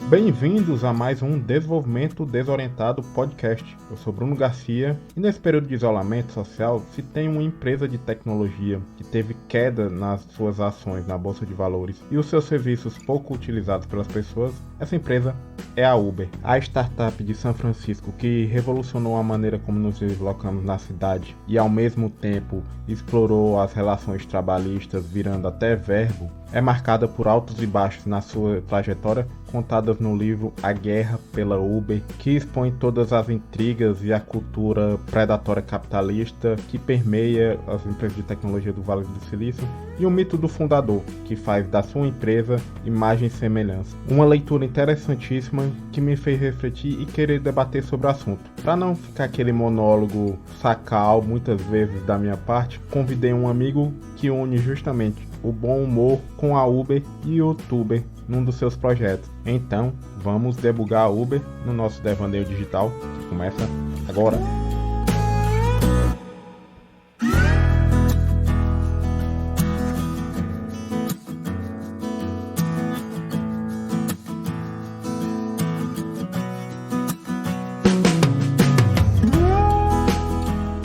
Bem-vindos a mais um Desenvolvimento Desorientado Podcast. Eu sou Bruno Garcia e nesse período de isolamento social, se tem uma empresa de tecnologia que teve queda nas suas ações na Bolsa de Valores e os seus serviços pouco utilizados pelas pessoas, essa empresa é a Uber, a startup de São Francisco que revolucionou a maneira como nos deslocamos na cidade e ao mesmo tempo explorou as relações trabalhistas virando até verbo, é marcada por altos e baixos na sua trajetória, contadas no livro A Guerra pela Uber, que expõe todas as intrigas e a cultura predatória capitalista que permeia as empresas de tecnologia do Vale do Silício, e o mito do fundador, que faz da sua empresa imagem e semelhança. Uma leitura interessantíssima que me fez refletir e querer debater sobre o assunto. Para não ficar aquele monólogo sacal muitas vezes da minha parte, convidei um amigo que une justamente o bom humor com a Uber e o YouTuber num dos seus projetos. Então, vamos debugar a Uber no nosso devaneio digital, que começa agora.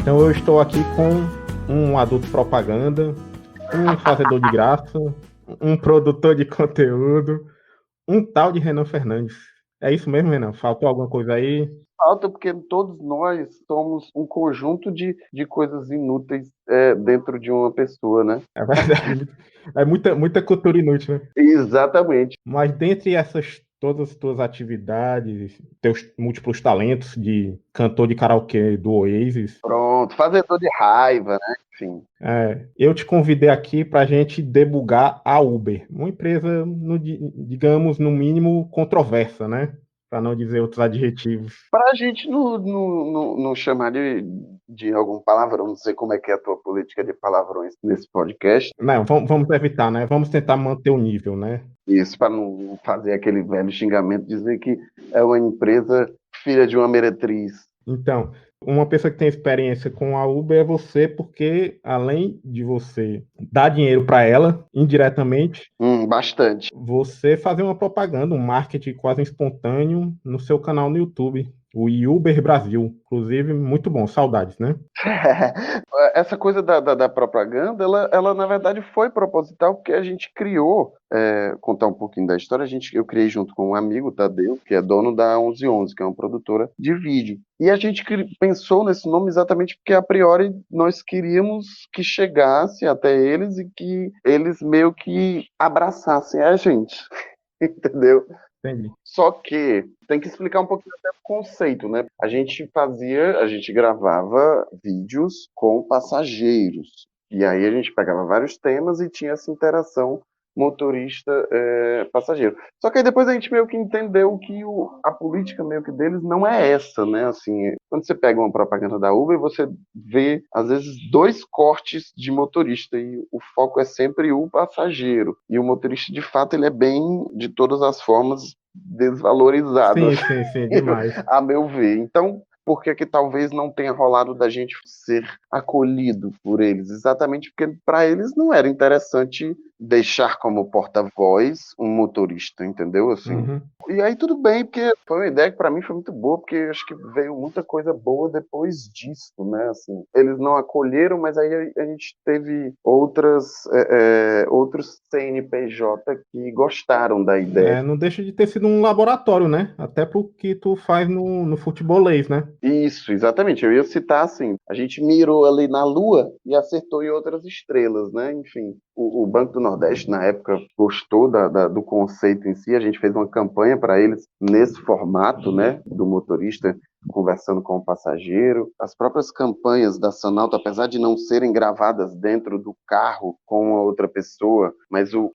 Então eu estou aqui com um adulto propaganda, um fazedor de graça, um produtor de conteúdo, um tal de Renan Fernandes. É isso mesmo, Renan? Faltou alguma coisa aí? Falta porque todos nós somos um conjunto de coisas inúteis dentro de uma pessoa, né? É verdade. É muita cultura inútil, né? Exatamente. Mas dentre essas todas as tuas atividades, teus múltiplos talentos de cantor de karaokê do Oasis, Pronto, fazedor de raiva, né? Enfim. eu te convidei aqui para a gente debugar a Uber, uma empresa, digamos, no mínimo controversa, né? Para não dizer outros adjetivos. Para a gente não chamar de algum palavrão, não sei como é que é a tua política de palavrões nesse podcast, Não, vamos evitar, né? Vamos tentar manter o nível, né? isso para não fazer aquele velho xingamento, dizer que é uma empresa filha de uma meretriz. Então, uma pessoa que tem experiência com a Uber é você, porque além de você dar dinheiro para ela, indiretamente, Bastante. você fazer uma propaganda, um marketing quase espontâneo no seu canal no YouTube, o Uber Brasil. Inclusive, muito bom, saudades, né? Essa coisa da propaganda, ela na verdade foi proposital, porque a gente criou, contar um pouquinho da história, eu criei junto com um amigo, Tadeu, que é dono da 1111, que é uma produtora de vídeo. E a gente pensou nesse nome exatamente porque, a priori, nós queríamos que chegasse até eles e que eles meio que abraçassem a gente, entendeu? Entendi. Só que tem que explicar um pouquinho até o conceito, né? A gente gravava vídeos com passageiros. E aí a gente pegava vários temas e tinha essa interação motorista-passageiro. Só que aí depois a gente meio que entendeu que a política meio que deles não é essa, né? Assim, quando você pega uma propaganda da Uber, você vê, às vezes, dois cortes de motorista e o foco é sempre o passageiro. E o motorista, de fato, ele é bem, de todas as formas, desvalorizado, Sim, demais. a meu ver. Então, por que talvez não tenha rolado da gente ser acolhido por eles? Exatamente porque para eles não era interessante deixar como porta-voz um motorista, entendeu? Assim. Uhum. E aí tudo bem, porque foi uma ideia que para mim foi muito boa, porque eu acho que veio muita coisa boa depois disso, né? Assim, eles não acolheram, mas aí a gente teve outros CNPJ que gostaram da ideia. Não deixa de ter sido um laboratório, né? Até pro que tu faz no futebolês, né? Isso, exatamente. Eu ia citar assim: a gente mirou ali na Lua e acertou em outras estrelas, né? Enfim, o Banco do Nordeste, na época, gostou do conceito em si. A gente fez uma campanha para eles nesse formato, né? Do motorista conversando com o passageiro. As próprias campanhas da Sanalto, apesar de não serem gravadas dentro do carro com a outra pessoa, mas o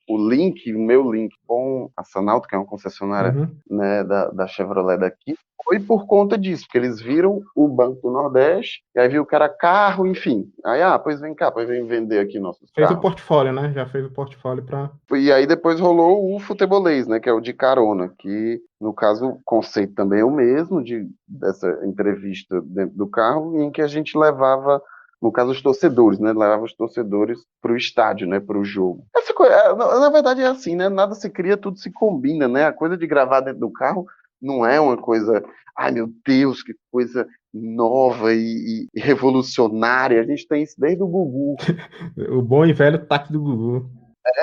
meu link com a Sanalto, que é uma concessionária, Uhum. né, da Chevrolet daqui, foi por conta disso, porque eles viram o Banco do Nordeste, e aí viu que era carro, enfim. Aí, pois vem cá, pois vem vender aqui nossos Fez o carros. portfólio, né? Já fez o portfólio para. E aí depois rolou o futebolês, né, que é o de carona, que no caso o conceito também é o mesmo dessa entrevista dentro do carro, em que a gente levava no caso os torcedores, né, levava os torcedores para o estádio, né, para o jogo. Essa coisa, na verdade é assim, né, nada se cria, tudo se combina, né, a coisa de gravar dentro do carro não é uma coisa, ai meu Deus, que coisa nova e revolucionária, a gente tem isso desde o Gugu. O bom e velho táxi do Gugu.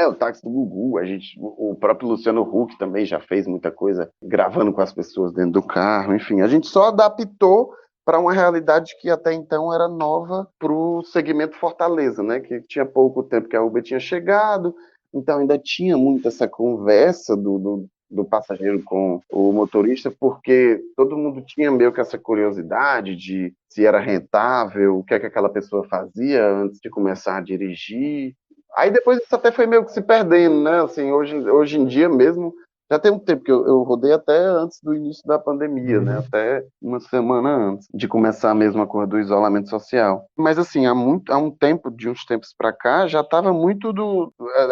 O táxi do Gugu, o próprio Luciano Huck também já fez muita coisa gravando com as pessoas dentro do carro, enfim, a gente só adaptou para uma realidade que até então era nova para o segmento Fortaleza, né? Que tinha pouco tempo que a Uber tinha chegado, então ainda tinha muito essa conversa do passageiro com o motorista, porque todo mundo tinha meio que essa curiosidade de se era rentável, o que é que aquela pessoa fazia antes de começar a dirigir. Aí depois isso até foi meio que se perdendo, né? Assim, hoje em dia mesmo, já tem um tempo que eu rodei até antes do início da pandemia, né? Até uma semana antes de começar a mesma coisa do isolamento social. Mas assim, há um tempo, de uns tempos para cá, já estava muito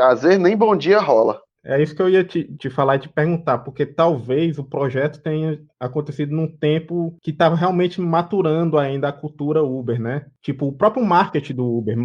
às vezes nem bom dia rola. É isso que eu ia te falar e te perguntar, porque talvez o projeto tenha acontecido num tempo que estava realmente maturando ainda a cultura Uber, né? Tipo, o próprio marketing do Uber.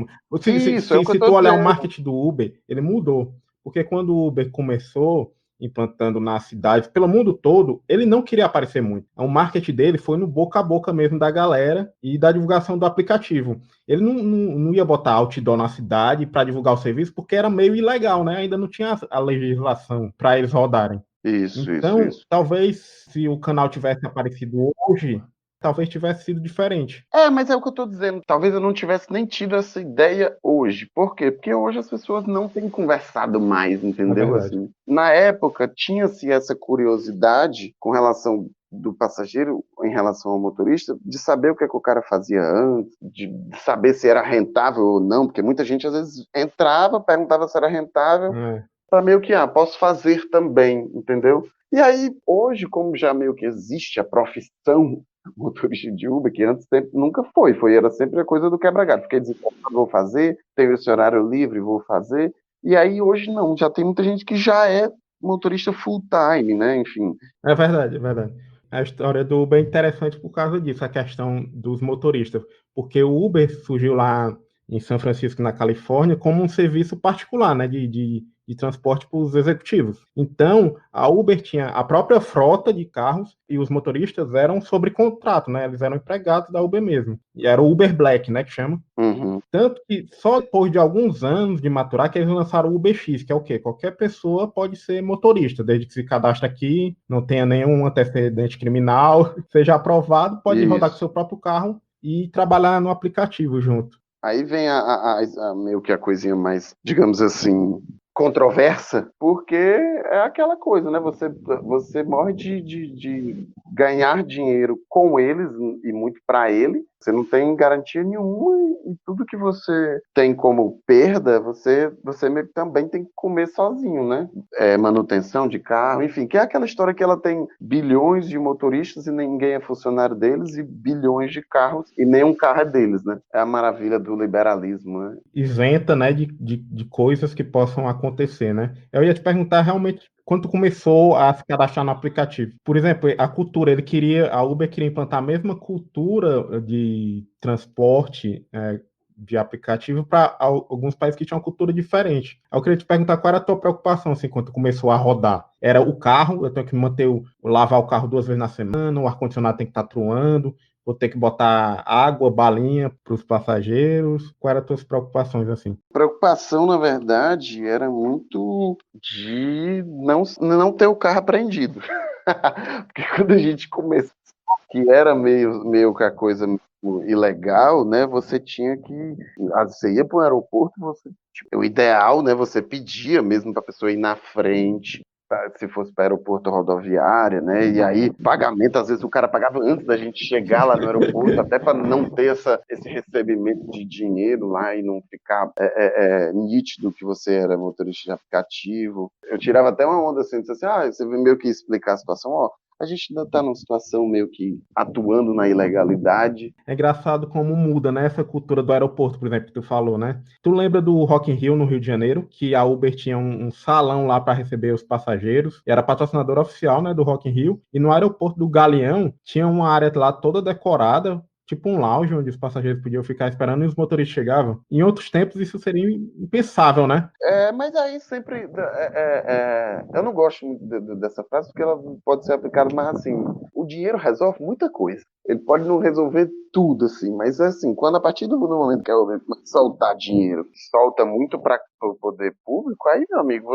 Isso, é o que eu Se tô tu olhar o dizendo. marketing do Uber, ele mudou. Porque quando o Uber começou implantando nas cidades, pelo mundo todo, ele não queria aparecer muito. O marketing dele foi no boca a boca mesmo da galera e da divulgação do aplicativo. Ele não ia botar outdoor na cidade para divulgar o serviço, porque era meio ilegal, né? Ainda não tinha a legislação para eles rodarem. Isso, Então, isso. talvez se o canal tivesse aparecido hoje, talvez tivesse sido diferente. Mas é o que eu tô dizendo. Talvez eu não tivesse nem tido essa ideia hoje. Por quê? Porque hoje as pessoas não têm conversado mais, É entendeu? verdade. Assim, na época tinha-se essa curiosidade com relação do passageiro em relação ao motorista, de saber o que é que o cara fazia antes, de saber se era rentável ou não, porque muita gente às vezes entrava, perguntava se era rentável, É, para meio que, posso fazer também, entendeu? E aí, hoje, como já meio que existe a profissão motorista de Uber, que antes sempre, nunca era sempre a coisa do quebra-galho. Fiquei dizendo, vou fazer, tenho esse horário livre, vou fazer. E aí, hoje não, já tem muita gente que já é motorista full-time, né? Enfim. é verdade, é verdade. A história do Uber é interessante por causa disso, a questão dos motoristas. Porque o Uber surgiu lá em São Francisco, na Califórnia, como um serviço particular, né, de transporte para os executivos. Então, a Uber tinha a própria frota de carros e os motoristas eram sobre contrato, né, eles eram empregados da Uber mesmo. E era o Uber Black, né, que chama. Uhum. Tanto que só depois de alguns anos de maturar que eles lançaram o UberX, que é o quê? Qualquer pessoa pode ser motorista, desde que se cadastre aqui, não tenha nenhum antecedente criminal, seja aprovado, pode rodar com Isso. seu próprio carro e trabalhar no aplicativo junto. Aí vem meio que a coisinha mais, digamos assim, controversa, porque é aquela coisa, né? Você morre de ganhar dinheiro com eles e muito para ele. Você não tem garantia nenhuma e tudo que você tem como perda, você meio que também tem que comer sozinho, né? Manutenção de carro, enfim, que é aquela história que ela tem bilhões de motoristas e ninguém é funcionário deles e bilhões de carros e nenhum carro é deles, né? É a maravilha do liberalismo, né? Isenta, né, de coisas que possam acontecer, né? Eu ia te perguntar realmente quando tu começou a se cadastrar no aplicativo. Por exemplo, a cultura, a Uber queria implantar a mesma cultura de transporte de aplicativo para alguns países que tinham uma cultura diferente. Eu queria te perguntar qual era a tua preocupação assim, quando tu começou a rodar. Era o carro, eu tenho que lavar o carro 2 vezes na semana, o ar-condicionado tem que estar truando, vou ter que botar água, balinha para os passageiros. Quais eram as tuas preocupações assim? Preocupação, na verdade, era muito de não ter o carro apreendido. Porque quando a gente começou, que era meio que a coisa ilegal, né? Você tinha que. Você ia para o aeroporto, o ideal, né? Você pedia mesmo para a pessoa ir na frente, se fosse para aeroporto rodoviária, né? E aí, pagamento, às vezes o cara pagava antes da gente chegar lá no aeroporto, até para não ter esse recebimento de dinheiro lá e não ficar nítido que você era motorista de aplicativo. Eu tirava até uma onda assim, disse assim, você veio meio que explicar a situação, a gente ainda está numa situação meio que atuando na ilegalidade. É engraçado como muda, né, essa cultura do aeroporto, por exemplo, que tu falou, né? Tu lembra do Rock in Rio, no Rio de Janeiro, que a Uber tinha um salão lá para receber os passageiros, era patrocinador oficial, né, do Rock in Rio, e no aeroporto do Galeão tinha uma área lá toda decorada tipo um lounge onde os passageiros podiam ficar esperando e os motoristas chegavam. Em outros tempos isso seria impensável, né? Mas aí sempre. Eu não gosto muito dessa frase porque ela pode ser aplicada, mas assim, o dinheiro resolve muita coisa. Ele pode não resolver tudo, assim, mas assim, quando a partir do momento que ela soltar dinheiro, solta muito para o poder público, aí, meu amigo,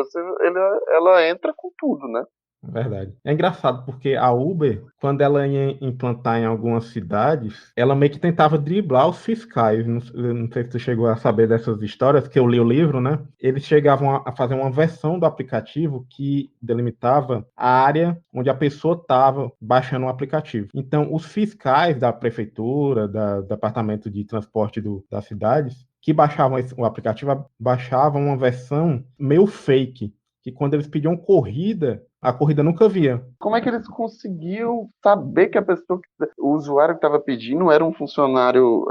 ela entra com tudo, né? Verdade. É engraçado porque a Uber, quando ela ia implantar em algumas cidades, ela meio que tentava driblar os fiscais. Não, eu não sei se tu chegou a saber dessas histórias, que eu li o livro, né? Eles chegavam a fazer uma versão do aplicativo que delimitava a área onde a pessoa estava baixando o aplicativo. Então, os fiscais da prefeitura, do departamento de transporte das cidades, que baixavam o aplicativo, baixavam uma versão meio fake, que quando eles pediam corrida, a corrida nunca via. Como é que eles conseguiam saber que o usuário que estava pedindo era um funcionário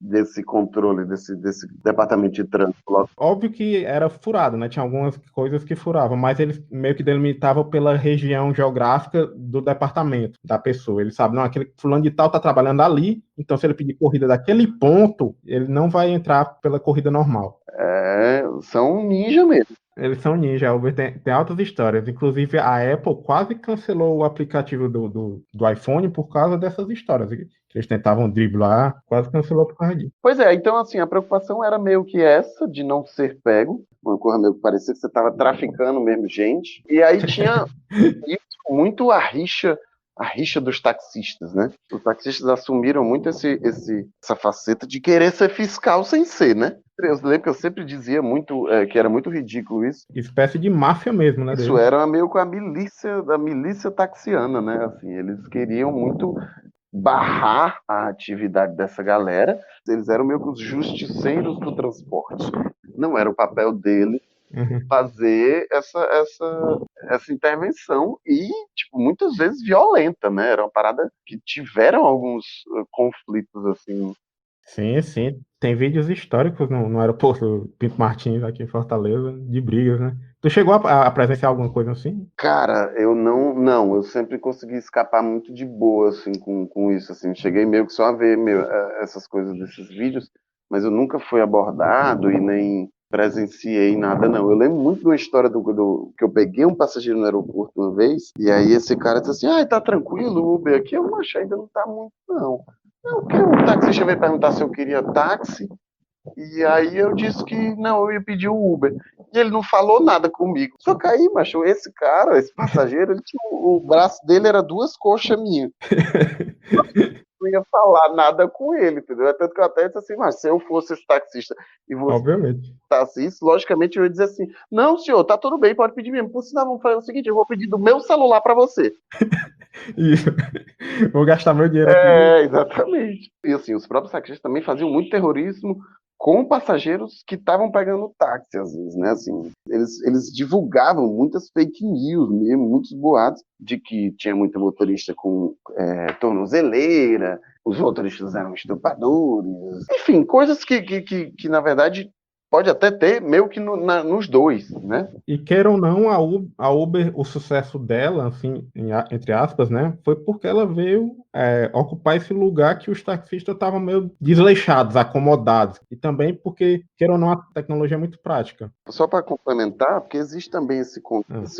desse controle, desse departamento de trânsito? Óbvio que era furado, né? Tinha algumas coisas que furavam, mas eles meio que delimitavam pela região geográfica do departamento, da pessoa. Eles sabem, não, aquele fulano de tal tá trabalhando ali, então se ele pedir corrida daquele ponto, ele não vai entrar pela corrida normal. São ninja mesmo. Eles são ninja, a Uber tem altas histórias. Inclusive, a Apple quase cancelou o aplicativo do iPhone por causa dessas histórias. Eles tentavam driblar, quase cancelou por causa disso. Pois é, então assim, a preocupação era meio que essa, de não ser pego, uma coisa meio que parecia que você estava traficando mesmo gente, e aí tinha muito a rixa dos taxistas, né? Os taxistas assumiram muito essa faceta de querer ser fiscal sem ser, né? Eu lembro que eu sempre dizia muito que era muito ridículo isso. Espécie de máfia mesmo, né? Isso era meio com a milícia taxiana, né? Assim, eles queriam muito barrar a atividade dessa galera. Eles eram meio que os justiceiros do transporte. Não era o papel deles fazer essa intervenção e, tipo, muitas vezes violenta, né? Era uma parada que tiveram alguns conflitos, assim. Sim, sim. Tem vídeos históricos no aeroporto Pinto Martins, aqui em Fortaleza, de brigas, né? Tu chegou a presenciar alguma coisa assim? Cara, eu não, eu sempre consegui escapar muito de boa, assim, com isso, assim. Cheguei meio que só a ver essas coisas desses vídeos, mas eu nunca fui abordado e nem presenciei nada, não. Eu lembro muito de uma história que eu peguei um passageiro no aeroporto uma vez, e aí esse cara disse assim, tá tranquilo, o Uber aqui, eu acho ainda não tá muito, não. Não, porque o taxista veio perguntar se eu queria táxi, e aí eu disse que não, eu ia pedir o Uber. E ele não falou nada comigo. Só que aí, macho, esse cara, esse passageiro, ele tinha, o braço dele era 2 coxas minhas. Não ia falar nada com ele, entendeu? Tanto que eu até disse assim, mas se eu fosse esse taxista e você Obviamente. tasse isso, logicamente eu ia dizer assim, não, senhor, tá tudo bem, pode pedir mesmo. Por sinal, vamos fazer o seguinte, eu vou pedir do meu celular para você. Isso. Vou gastar meu dinheiro aqui. Exatamente. E assim, os próprios taxistas também faziam muito terrorismo com passageiros que estavam pegando táxi, às vezes, né? Assim, eles divulgavam muitas fake news mesmo, muitos boatos de que tinha muita motorista com tornozeleira, os motoristas eram estupradores, enfim, coisas que na verdade pode até ter meio que nos dois, né? E queira ou não, a Uber, o sucesso dela, assim, entre aspas, né, foi porque ela veio ocupar esse lugar que os taxistas estavam meio desleixados, acomodados. E também porque, queira ou não, a tecnologia é muito prática. Só para complementar, porque existe também esse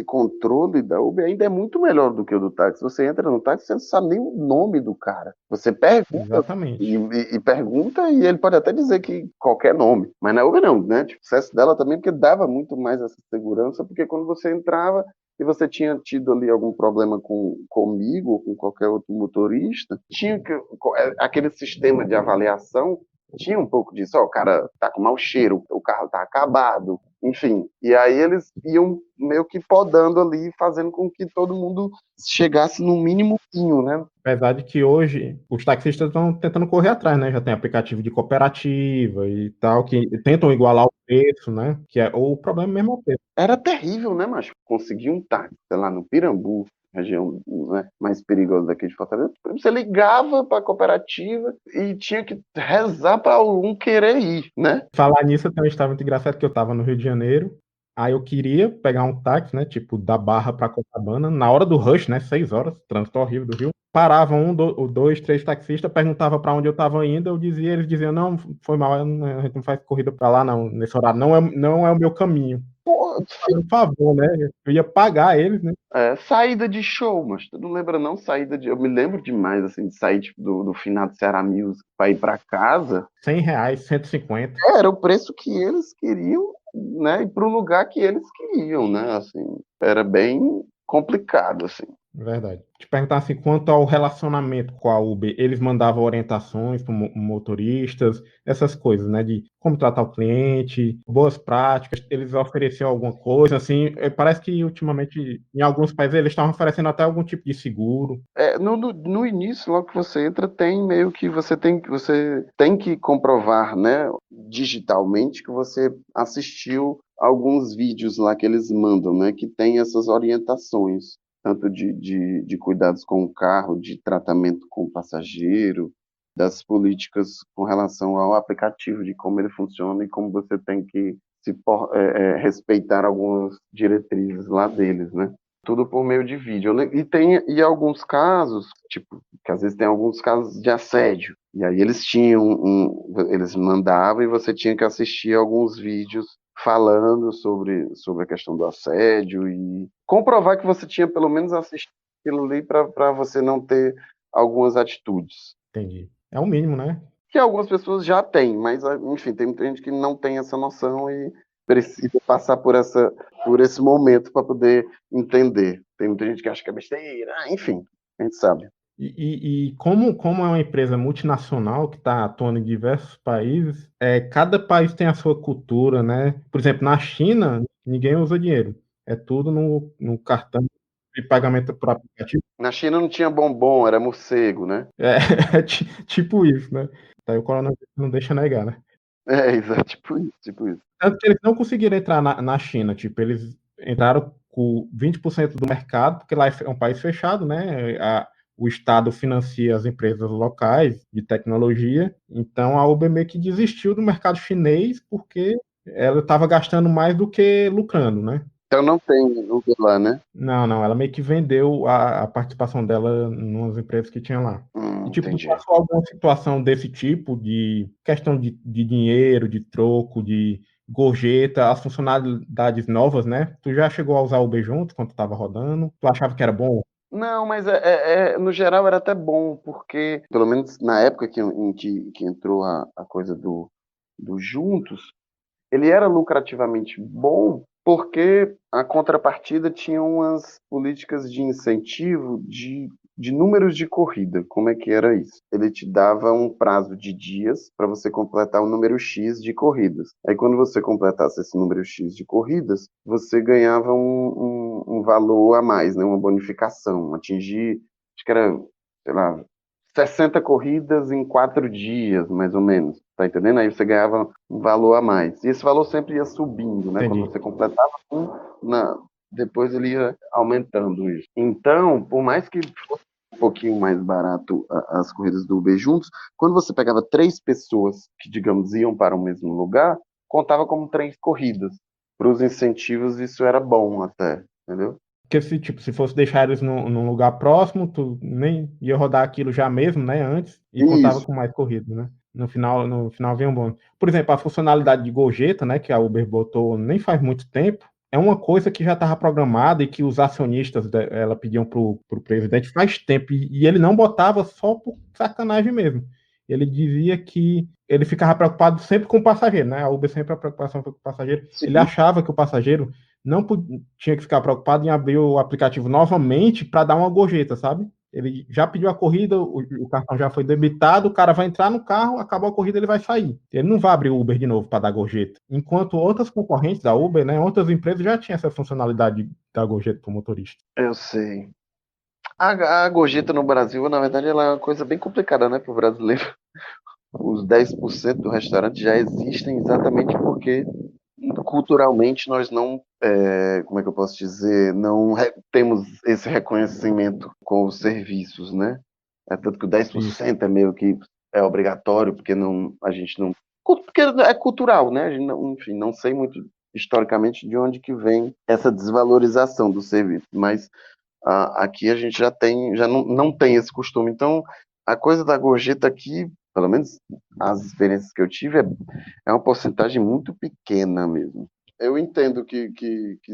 controle da Uber, ainda é muito melhor do que o do táxi. Você entra no táxi, você não sabe nem o nome do cara. Você pergunta Exatamente. e pergunta e ele pode até dizer que qualquer nome. Mas na Uber não, né? Tipo, o sucesso dela também porque dava muito mais essa segurança, porque quando você entrava e você tinha tido ali algum problema comigo ou com qualquer outro motorista, tinha aquele sistema de avaliação tinha um pouco disso, o cara tá com mau cheiro, o carro tá acabado, enfim. E aí eles iam meio que podando ali, fazendo com que todo mundo chegasse no mínimo, né? Apesar de que hoje os taxistas estão tentando correr atrás, né? Já tem aplicativo de cooperativa e tal, que tentam igualar o preço, né? O problema mesmo é o preço. Era terrível, né, macho? Conseguir um táxi, sei lá, no Pirambu, região, né, mais perigosa daqui de Fortaleza, você ligava para a cooperativa e tinha que rezar para algum querer ir, né? Falar nisso, eu tenho uma história muito engraçada que eu estava no Rio de Janeiro Aí eu queria pegar um táxi, né, tipo, da Barra pra Copacabana, na hora do rush, né, 6 horas, trânsito horrível do Rio. Parava dois, três taxistas, perguntava pra onde eu tava indo, eu dizia, eles diziam, não, foi mal, a gente não faz corrida pra lá não, nesse horário, não é o meu caminho. Pô, Fazendo um favor, né, eu ia pagar eles, né, saída de show, mas tu não lembra não? Saída de. Eu me lembro demais, assim, de sair tipo, do final do Ceará Music pra ir pra casa. R$ 100, 150. Era o preço que eles queriam, né? E pro lugar que eles queriam, né? Assim, era bem complicado, assim. Verdade. Te perguntar assim, quanto ao relacionamento com a Uber, eles mandavam orientações para motoristas, essas coisas, né? De como tratar o cliente, boas práticas, eles ofereciam alguma coisa, assim, parece que ultimamente, em alguns países, eles estavam oferecendo até algum tipo de seguro. No início, logo que você entra, tem meio que você tem que comprovar, né, digitalmente que você assistiu alguns vídeos lá que eles mandam, né, que tem essas orientações, tanto de cuidados com o carro, de tratamento com o passageiro, das políticas com relação ao aplicativo, de como ele funciona e como você tem que respeitar algumas diretrizes lá deles, né? Tudo por meio de vídeo. E tem alguns casos, tipo, que às vezes tem alguns casos de assédio. E aí eles mandavam e você tinha que assistir alguns vídeos falando sobre a questão do assédio e comprovar que você tinha pelo menos assistido aquilo ali para você não ter algumas atitudes. Entendi. É o mínimo, né? Que algumas pessoas já têm, mas enfim, tem muita gente que não tem essa noção e precisa passar por esse momento para poder entender. Tem muita gente que acha que é besteira, enfim, a gente sabe. E como é uma empresa multinacional que está atuando em diversos países, cada país tem a sua cultura, né? Por exemplo, na China, ninguém usa dinheiro. É tudo no cartão de pagamento por aplicativo. Na China não tinha bombom, era morcego, né? É, é tipo isso, né? Daí o coronavírus não deixa negar, né? Exato, tipo isso, tipo isso. Tanto que eles não conseguiram entrar na China, tipo, eles entraram com 20% do mercado, porque lá é um país fechado, né? O Estado financia as empresas locais de tecnologia, então a Uber meio que desistiu do mercado chinês porque ela estava gastando mais do que lucrando, né? Então não tem Uber lá, né? Não, ela meio que vendeu a participação dela nas empresas que tinha lá. E, tipo, Entendi. passou alguma situação desse tipo, de questão de dinheiro, de troco, de gorjeta, as funcionalidades novas, né? Tu já chegou a usar o Uber junto quando tu tava rodando? Tu achava que era bom? Não, mas no geral era até bom, porque, pelo menos na época em que entrou a coisa do Juntos, ele era lucrativamente bom porque a contrapartida tinha umas políticas de incentivo de números de corrida. Como é que era isso? Ele te dava um prazo de dias para você completar o número X de corridas. Aí, quando você completasse esse número X de corridas, você ganhava um valor a mais, né? Uma bonificação. Atingir, acho que era, sei lá, 60 corridas em 4 dias, mais ou menos. Tá entendendo? Aí você ganhava um valor a mais. E esse valor sempre ia subindo, né? Quando Entendi. você completava depois ele ia aumentando isso. Então, por mais que fosse um pouquinho mais barato as corridas do Uber juntos, quando você pegava 3 pessoas que, digamos, iam para o mesmo lugar, contava como 3 corridas. Para os incentivos, isso era bom até, entendeu? Porque se fosse deixar eles num lugar próximo, tu nem ia rodar aquilo já mesmo, né, antes, e contava Isso, com mais corrida, né? No final vem um bônus. Por exemplo, a funcionalidade de gorjeta, né, que a Uber botou nem faz muito tempo, é uma coisa que já estava programada e que os acionistas ela pediam pro presidente faz tempo, e ele não botava só por sacanagem mesmo. Ele dizia que ele ficava preocupado sempre com o passageiro, né? A Uber sempre a preocupação foi com o passageiro. Ele sim. achava que o passageiro não tinha que ficar preocupado em abrir o aplicativo novamente para dar uma gorjeta, sabe? Ele já pediu a corrida, o cartão já foi debitado, o cara vai entrar no carro, acabou a corrida, ele vai sair. Ele não vai abrir o Uber de novo para dar gorjeta. Enquanto outras concorrentes da Uber, né, outras empresas já tinham essa funcionalidade de dar gorjeta para o motorista. Eu sei. A gorjeta no Brasil, na verdade, ela é uma coisa bem complicada, né, para o brasileiro. Os 10% do restaurante já existem exatamente porque culturalmente nós não, como é que eu posso dizer, não temos esse reconhecimento com os serviços, né? É tanto que o dez por Isso. cento é meio que é obrigatório, porque não, a gente não. Porque é cultural, né? A gente não, enfim, não sei muito historicamente de onde que vem essa desvalorização do serviço, mas aqui a gente já não tem esse costume. Então, a coisa da gorjeta aqui, pelo menos as experiências que eu tive, é uma porcentagem muito pequena mesmo. Eu entendo que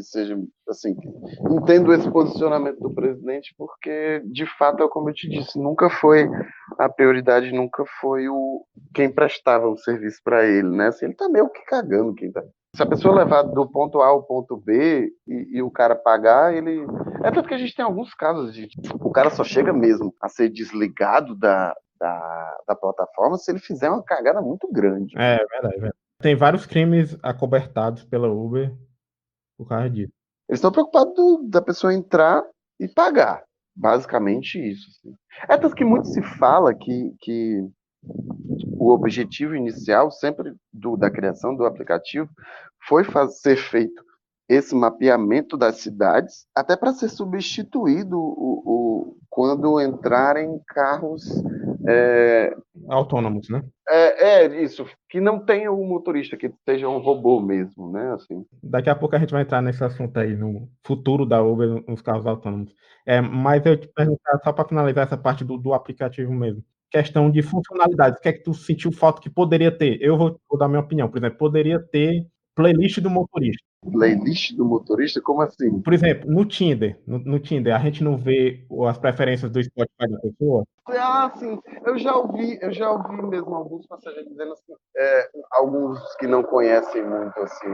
seja assim, entendo esse posicionamento do presidente, porque de fato, é como eu te disse, nunca foi a prioridade, nunca foi quem prestava o serviço para ele, né? Assim, ele tá meio que cagando quem tá. Se a pessoa levar do ponto A ao ponto B e o cara pagar, ele. É tanto que a gente tem alguns casos de o cara só chega mesmo a ser desligado da plataforma se ele fizer uma cagada muito grande. É verdade, verdade. Tem vários crimes acobertados pela Uber por causa disso. Eles estão preocupados da pessoa entrar e pagar. Basicamente isso. Assim. É tanto que muito se fala que o objetivo inicial sempre da criação do aplicativo foi ser feito esse mapeamento das cidades, até para ser substituído quando entrarem carros Autônomos, né? isso, que não tenha o motorista, que seja um robô mesmo, né? Assim. Daqui a pouco a gente vai entrar nesse assunto aí, no futuro da Uber nos carros autônomos. Mas eu te perguntar, só para finalizar essa parte do aplicativo mesmo. Questão de funcionalidades, o que é que tu sentiu falta que poderia ter? Eu vou dar minha opinião, por exemplo, poderia ter playlist do motorista. Playlist do motorista? Como assim? Por exemplo, no Tinder, a gente não vê as preferências do Spotify da pessoa? Sim, eu já ouvi mesmo alguns passageiros dizendo assim, alguns que não conhecem muito assim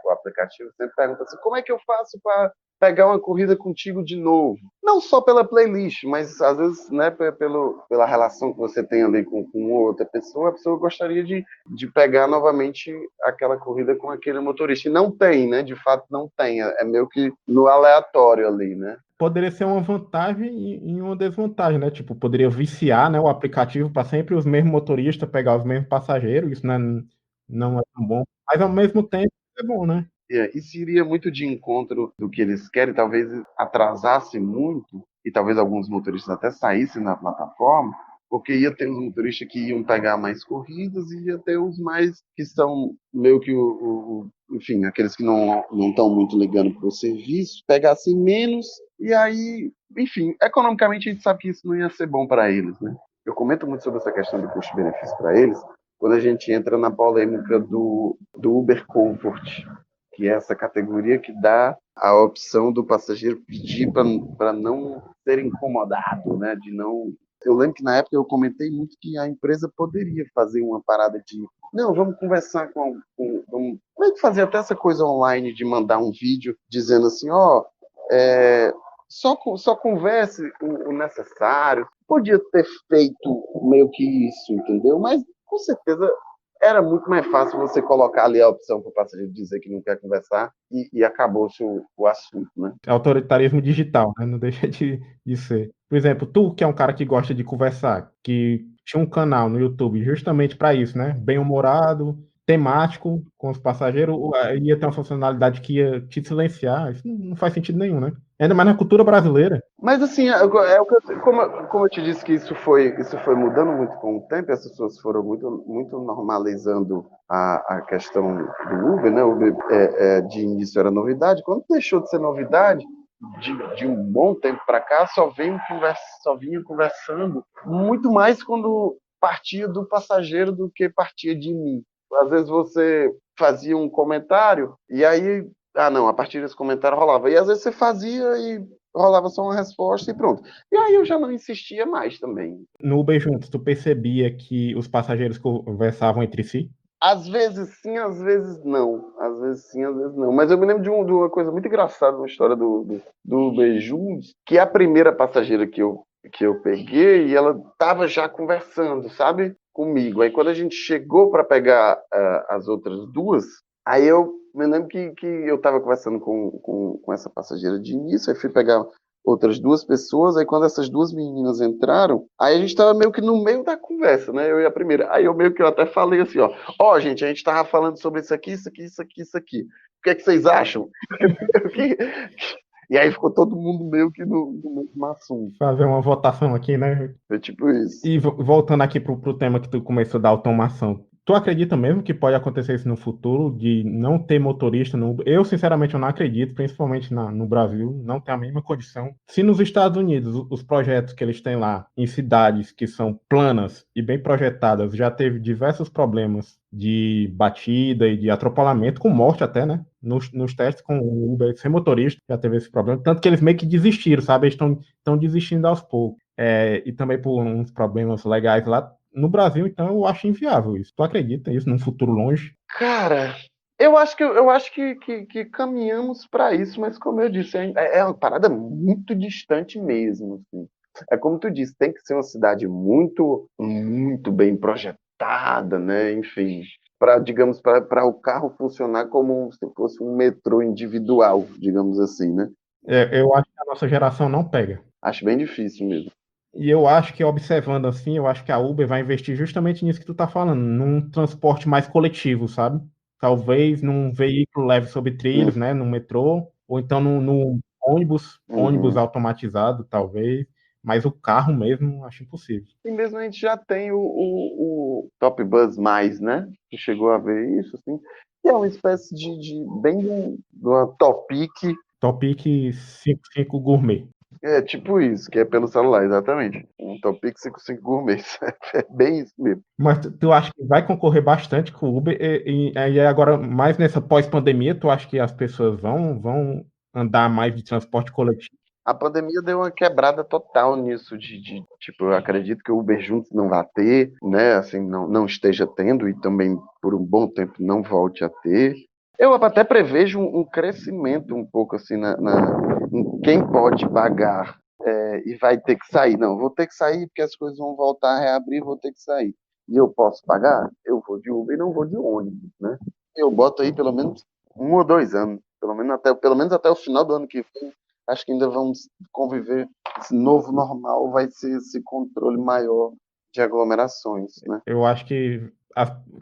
o aplicativo sempre perguntam assim, como é que eu faço para pegar uma corrida contigo de novo? Não só pela playlist, mas às vezes, né, pela relação que você tem ali com outra pessoa, a pessoa gostaria de pegar novamente aquela corrida com aquele motorista. E não tem, né? De fato, não tem. É meio que no aleatório ali, né? Poderia ser uma vantagem e uma desvantagem, né? Tipo, poderia viciar, né, o aplicativo para sempre os mesmos motoristas, pegar os mesmos passageiros, isso não é tão bom. Mas ao mesmo tempo é bom, né? Isso iria muito de encontro do que eles querem, talvez atrasasse muito, e talvez alguns motoristas até saíssem da plataforma, porque ia ter os motoristas que iam pegar mais corridas e ia ter os mais que são meio que enfim, aqueles que não estão muito ligando para o serviço, pegassem menos, e aí, enfim, economicamente a gente sabe que isso não ia ser bom para eles, né? Eu comento muito sobre essa questão do custo-benefício para eles, quando a gente entra na polêmica do Uber Comfort, que é essa categoria que dá a opção do passageiro pedir para não ser incomodado, né? De não. Eu lembro que na época eu comentei muito que a empresa poderia fazer uma parada de não, vamos conversar vamos fazer até essa coisa online de mandar um vídeo dizendo assim, só converse o necessário. Podia ter feito meio que isso, entendeu? Mas com certeza era muito mais fácil você colocar ali a opção para o passageiro dizer que não quer conversar e acabou-se o assunto, né? Autoritarismo digital, né? Não deixa de ser. Por exemplo, tu que é um cara que gosta de conversar, que tinha um canal no YouTube justamente para isso, né? Bem-humorado, temático, com os passageiros, ia ter uma funcionalidade que ia te silenciar. Isso não faz sentido nenhum, né? Ainda mais na cultura brasileira. Mas assim, como eu te disse que isso foi mudando muito com o tempo, as pessoas foram muito normalizando a questão do Uber, né? O Uber de início era novidade, quando deixou de ser novidade, de um bom tempo para cá, só vinha conversando muito mais quando partia do passageiro do que partia de mim. Às vezes você fazia um comentário e aí, não, a partir desse comentário rolava. E às vezes você fazia e rolava só uma resposta e pronto. E aí eu já não insistia mais também. No Uber Juntos, tu percebia que os passageiros conversavam entre si? Às vezes sim, às vezes não. Às vezes sim, às vezes não. Mas eu me lembro de uma coisa muito engraçada, uma história do Uber Juntos, que a primeira passageira que eu peguei, e ela tava já conversando, sabe? Comigo. Aí quando a gente chegou para pegar as outras duas, aí eu me lembro que eu tava conversando com essa passageira de início, aí fui pegar outras duas pessoas, aí quando essas duas meninas entraram, aí a gente tava meio que no meio da conversa, né? Eu e a primeira. Aí eu até falei assim, gente, a gente tava falando sobre isso aqui, isso aqui, isso aqui, isso aqui. O que é que vocês acham? E aí ficou todo mundo meio que no mesmo assunto. Fazer uma votação aqui, né? Foi tipo isso. E voltando aqui pro tema que tu começou da automação, Tu acredita mesmo que pode acontecer isso no futuro, de não ter motorista no Uber? Eu, sinceramente, eu não acredito, principalmente no Brasil, não tem a mesma condição. Se nos Estados Unidos, os projetos que eles têm lá, em cidades que são planas e bem projetadas, já teve diversos problemas de batida e de atropelamento, com morte até, né? Nos testes com o Uber sem motorista, já teve esse problema. Tanto que eles meio que desistiram, sabe? Eles estão desistindo aos poucos. E também por uns problemas legais lá no Brasil, então eu acho inviável isso. Tu acredita nisso num futuro longe? Cara, eu acho que caminhamos para isso, mas como eu disse, é uma parada muito distante mesmo, assim. É como tu disse, tem que ser uma cidade muito, muito bem projetada, né? Enfim, para, digamos, para o carro funcionar como se fosse um metrô individual, digamos assim, né? Eu acho que a nossa geração não pega. Acho bem difícil mesmo. E eu acho que, observando assim, eu acho que a Uber vai investir justamente nisso que tu tá falando, num transporte mais coletivo, sabe? Talvez num veículo leve sobre trilhos, né? No metrô, ou então no ônibus Uhum. automatizado, talvez. Mas o carro mesmo, acho impossível. E mesmo a gente já tem o Top Buzz Mais, né? Que chegou a ver isso, assim, que é uma espécie de bem de uma Topic, Topic 55 Gourmet. é tipo isso, que é pelo celular, exatamente. Um Topic 55 Gourmet, é bem isso mesmo. Mas tu acha que vai concorrer bastante com o Uber? Aí agora, mais nessa pós-pandemia, tu acha que as pessoas vão andar mais de transporte coletivo? A pandemia deu uma quebrada total nisso tipo, eu acredito que o Uber Juntos não vai ter, né? Assim, não esteja tendo e também por um bom tempo não volte a ter. Eu até prevejo um crescimento um pouco assim em quem pode pagar e vai ter que sair. Não, vou ter que sair porque as coisas vão voltar a reabrir, vou ter que sair. E eu posso pagar? Eu vou de Uber e não vou de ônibus, né? Eu boto aí pelo menos 1 ou 2 anos, pelo menos até o final do ano que vem. Acho que ainda vamos conviver. Esse novo normal vai ser esse controle maior de aglomerações, né? Eu acho que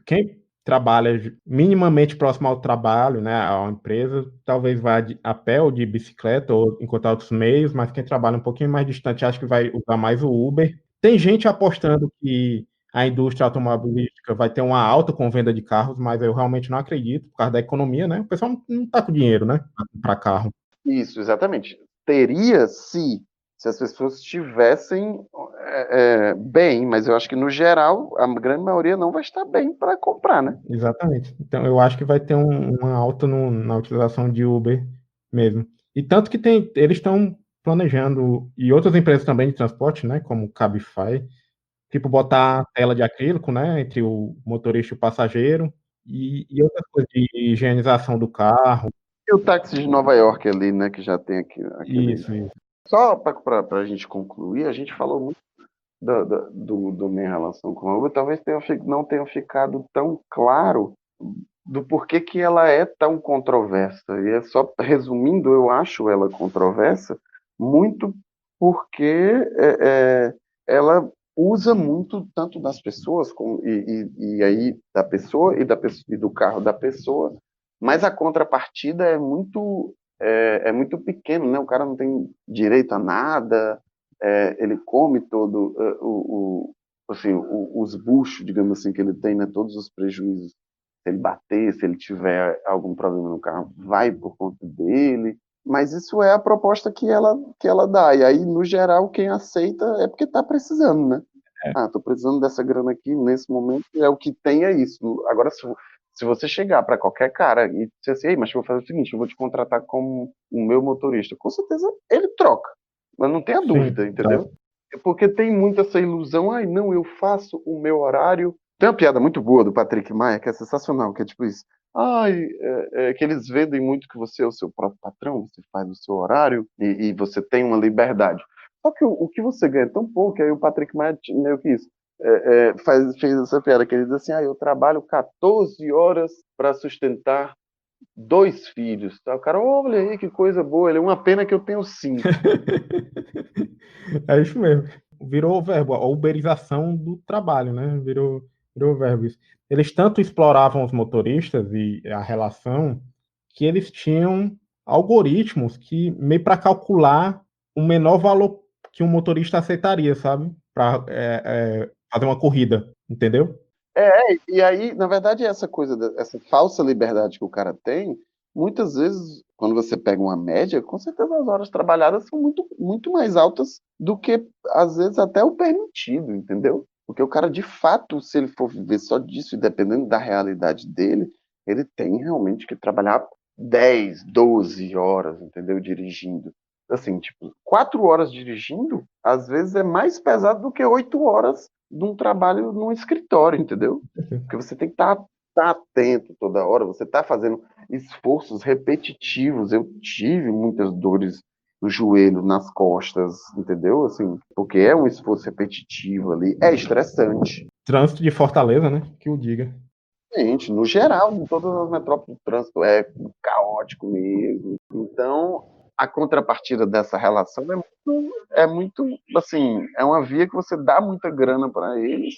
quem trabalha minimamente próximo ao trabalho, né, à empresa, talvez vá a pé ou de bicicleta ou encontrar outros meios, mas quem trabalha um pouquinho mais distante, acho que vai usar mais o Uber. Tem gente apostando que a indústria automobilística vai ter uma alta com venda de carros, mas eu realmente não acredito, por causa da economia, né? O pessoal não está com dinheiro, né, para carro. Isso, exatamente. Teria se as pessoas estivessem bem, mas eu acho que no geral a grande maioria não vai estar bem para comprar, né? Exatamente. Então, eu acho que vai ter uma alta na utilização de Uber mesmo. E tanto que eles estão planejando, e outras empresas também de transporte, né, como o Cabify, tipo, botar tela de acrílico, né, entre o motorista e o passageiro, e outras coisas de higienização do carro. E o táxi de Nova York ali, né, que já tem aquele. Isso, isso. Só para a gente concluir, a gente falou muito do minha relação com a Uber, talvez não tenha ficado tão claro do porquê que ela é tão controversa. E é só resumindo, eu acho ela controversa muito porque ela usa muito tanto das pessoas e aí da pessoa e do carro da pessoa, mas a contrapartida é muito pequeno, né? O cara não tem direito a nada, ele come todo assim, os buchos, digamos assim, que ele tem, né? Todos os prejuízos. Se ele bater, se ele tiver algum problema no carro, vai por conta dele. Mas isso é a proposta que ela dá. E aí, no geral, quem aceita é porque está precisando, né? É, Ah, estou precisando dessa grana aqui nesse momento, é o que tem, é isso. Agora, se você chegar para qualquer cara e dizer assim, ei, mas eu vou fazer o seguinte, eu vou te contratar como o meu motorista, com certeza ele troca, mas não tenha sim, dúvida, tá. entendeu? É porque tem muito essa ilusão, ai, não, eu faço o meu horário. Tem uma piada muito boa do Patrick Maia, que é sensacional, que é tipo isso, ai, que eles vendem muito que você é o seu próprio patrão, você faz o seu horário e você tem uma liberdade. Só que o que você ganha é tão pouco, aí o Patrick Maia meio que isso. Fez essa piada que ele diz assim: eu trabalho 14 horas para sustentar 2 filhos. Tá? O cara, olha aí que coisa boa, ele é uma pena que eu tenho 5. É isso mesmo. Virou o verbo, a uberização do trabalho, né? Virou o verbo isso. Eles tanto exploravam os motoristas e a relação que eles tinham algoritmos que meio para calcular o menor valor que um motorista aceitaria, sabe? Para fazer uma corrida, entendeu? E aí, na verdade, essa coisa, essa falsa liberdade que o cara tem, muitas vezes, quando você pega uma média, com certeza as horas trabalhadas são muito, muito mais altas do que, às vezes, até o permitido, entendeu? Porque o cara, de fato, se ele for viver só disso, e dependendo da realidade dele, ele tem realmente que trabalhar 10, 12 horas, entendeu? Dirigindo. Assim, tipo, 4 horas dirigindo, às vezes é mais pesado do que 8 horas de um trabalho num escritório, entendeu? Porque você tem que estar atento toda hora, você está fazendo esforços repetitivos. Eu tive muitas dores no joelho, nas costas, entendeu? Assim, porque é um esforço repetitivo ali, é estressante. Trânsito de Fortaleza, né? Que o diga. Gente, no geral, em todas as metrópoles, o trânsito é caótico mesmo. Então, a contrapartida dessa relação é muito, assim, é uma via que você dá muita grana para eles,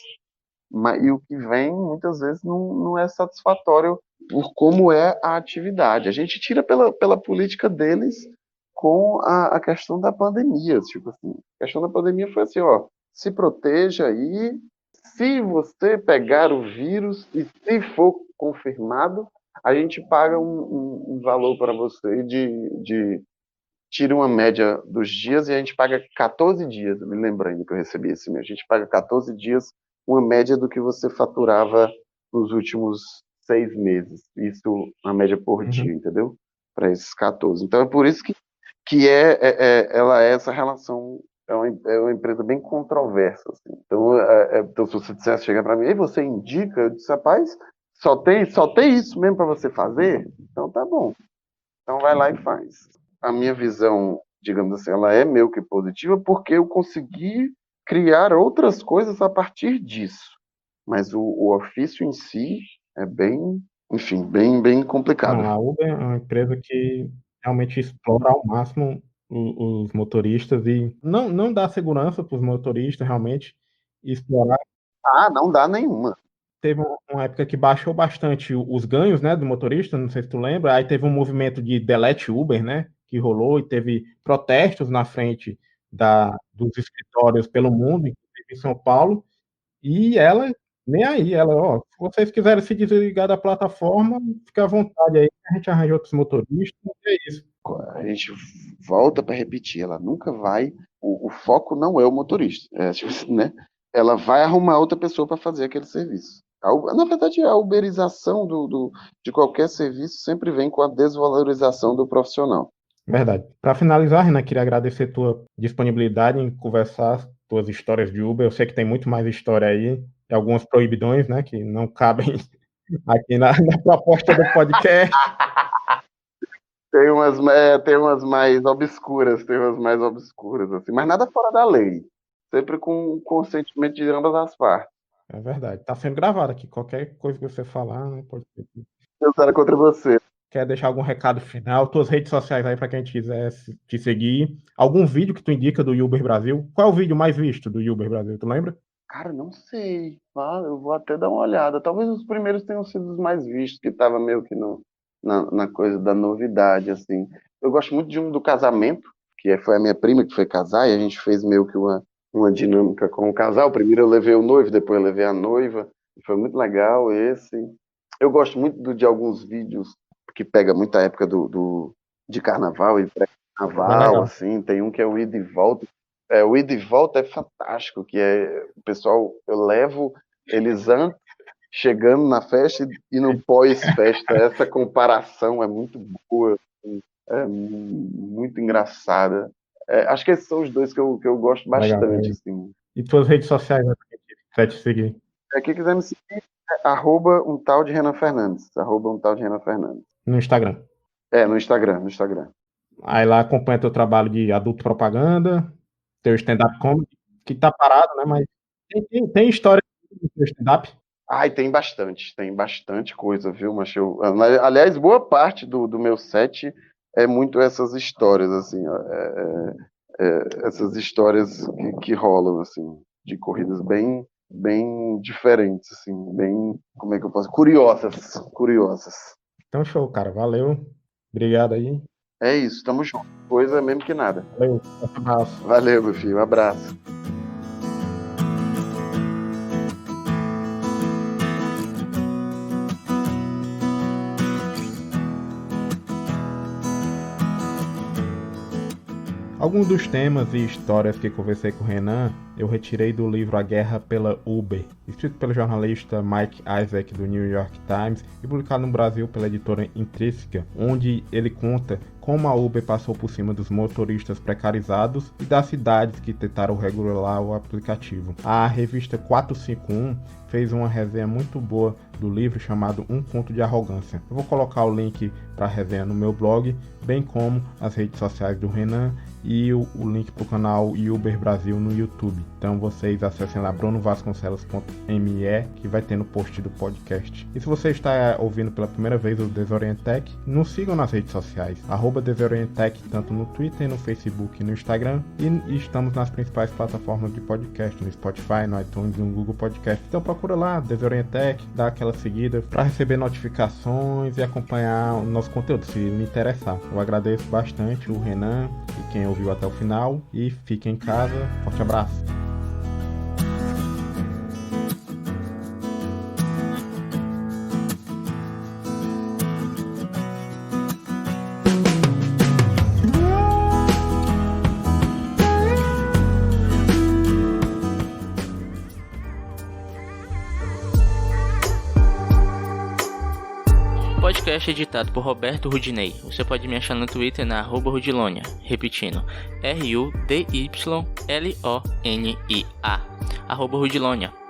e o que vem muitas vezes não é satisfatório por como é a atividade. A gente tira pela política deles com a questão da pandemia. Tipo assim, a questão da pandemia foi assim, ó, se proteja aí, se você pegar o vírus e se for confirmado, a gente paga um valor para você tira uma média dos dias e a gente paga 14 dias. Eu me lembro ainda que eu recebi esse mês. A gente paga 14 dias, uma média do que você faturava nos últimos 6 meses. Isso, a média por Uhum. dia, entendeu? Para esses 14. Então é por isso que ela é essa relação. É uma empresa bem controversa. Assim. Então, se você dissesse, chegar para mim, e você indica? Eu disse, rapaz, só tem isso mesmo para você fazer? Então tá bom. Então vai lá e faz. A minha visão, digamos assim, ela é meio que positiva porque eu consegui criar outras coisas a partir disso. Mas o ofício em si é bem, enfim, bem complicado. Não, a Uber é uma empresa que realmente explora ao máximo os motoristas e não dá segurança para os motoristas realmente explorar. Ah, não dá nenhuma. Teve uma época que baixou bastante os ganhos, né, do motorista, não sei se tu lembra. Aí teve um movimento de delete Uber, né, que rolou e teve protestos na frente dos escritórios pelo mundo, inclusive em São Paulo. E ela, nem aí, ela, ó, se vocês quiserem se desligar da plataforma, fica à vontade aí, a gente arranja outros motoristas, e é isso. A gente volta para repetir, ela nunca vai. O foco não é o motorista, tipo assim, né? Ela vai arrumar outra pessoa para fazer aquele serviço. Na verdade, a uberização de qualquer serviço sempre vem com a desvalorização do profissional. Verdade. Para finalizar, Renan, queria agradecer tua disponibilidade em conversar tuas histórias de Uber. Eu sei que tem muito mais história aí, e algumas proibidões, né, que não cabem aqui na proposta do podcast. Tem umas mais obscuras, assim, mas nada fora da lei. Sempre com consentimento de ambas as partes. É verdade. Está sendo gravado aqui. Qualquer coisa que você falar, né, pode ser. Eu era contra você. Quer deixar algum recado final? Tuas redes sociais aí para quem quiser te seguir. Algum vídeo que tu indica do Uber Brasil? Qual é o vídeo mais visto do Uber Brasil? Tu lembra? Cara, não sei. Eu vou até dar uma olhada. Talvez os primeiros tenham sido os mais vistos, que tava meio que na coisa da novidade, assim. Eu gosto muito de um do casamento, foi a minha prima que foi casar, e a gente fez meio que uma dinâmica com o casal. Primeiro eu levei o noivo, depois eu levei a noiva. E foi muito legal esse. Eu gosto muito de alguns vídeos que pega muita época de carnaval e É bem pré-carnaval, legal. assim. Tem um que é o ida e volta. O ida e volta é fantástico, que é o pessoal, eu levo eles antes, chegando na festa e no pós-festa. Essa comparação é muito boa, assim, é muito engraçada. Acho que esses são os dois que eu gosto Legal, bastante, legal. assim. E tuas redes sociais, né, pra quem quiser te seguir? Quem quiser me seguir, arroba um tal de Renan Fernandes. Arroba um tal de Renan Fernandes. No Instagram. No Instagram, no Instagram. Aí lá acompanha teu trabalho de adulto propaganda, teu stand-up comedy, que tá parado, né? Mas tem história no teu stand-up. Ai, tem bastante coisa, viu, mas aliás, boa parte do meu set é muito essas histórias, assim, ó, essas histórias que rolam, assim, de corridas bem diferentes, assim, bem, como é que eu posso, curiosas, curiosas. Então, show, cara. Valeu. Obrigado aí. É isso, tamo junto. Coisa mesmo que nada. Valeu. Um abraço. Valeu, meu filho, um abraço. Alguns dos temas e histórias que conversei com o Renan, eu retirei do livro A Guerra pela Uber, escrito pelo jornalista Mike Isaac do New York Times e publicado no Brasil pela editora Intrínseca, onde ele conta como a Uber passou por cima dos motoristas precarizados e das cidades que tentaram regular o aplicativo. A revista 451 fez uma resenha muito boa do livro chamado Um Conto de Arrogância. Eu vou colocar o link para a resenha no meu blog, bem como as redes sociais do Renan e o link para o canal Uber Brasil no YouTube. Então vocês acessem lá brunovasconcelos.me, que vai ter no post do podcast. E se você está ouvindo pela primeira vez o Desorientec, nos sigam nas redes sociais, @Desorientec, tanto no Twitter, no Facebook e no Instagram. E estamos nas principais plataformas de podcast, no Spotify, no iTunes e no Google Podcast. Então procura lá, Desorientec, dá aquela seguida para receber notificações e acompanhar o nosso conteúdo, se lhe interessar. Eu agradeço bastante o Renan e quem ouviu até o final, e fique em casa. Forte abraço. Podcast editado por Roberto Rudinei. Você pode me achar no Twitter na @Rudilonia, repetindo, RUDYLONIA, @Rudilonia.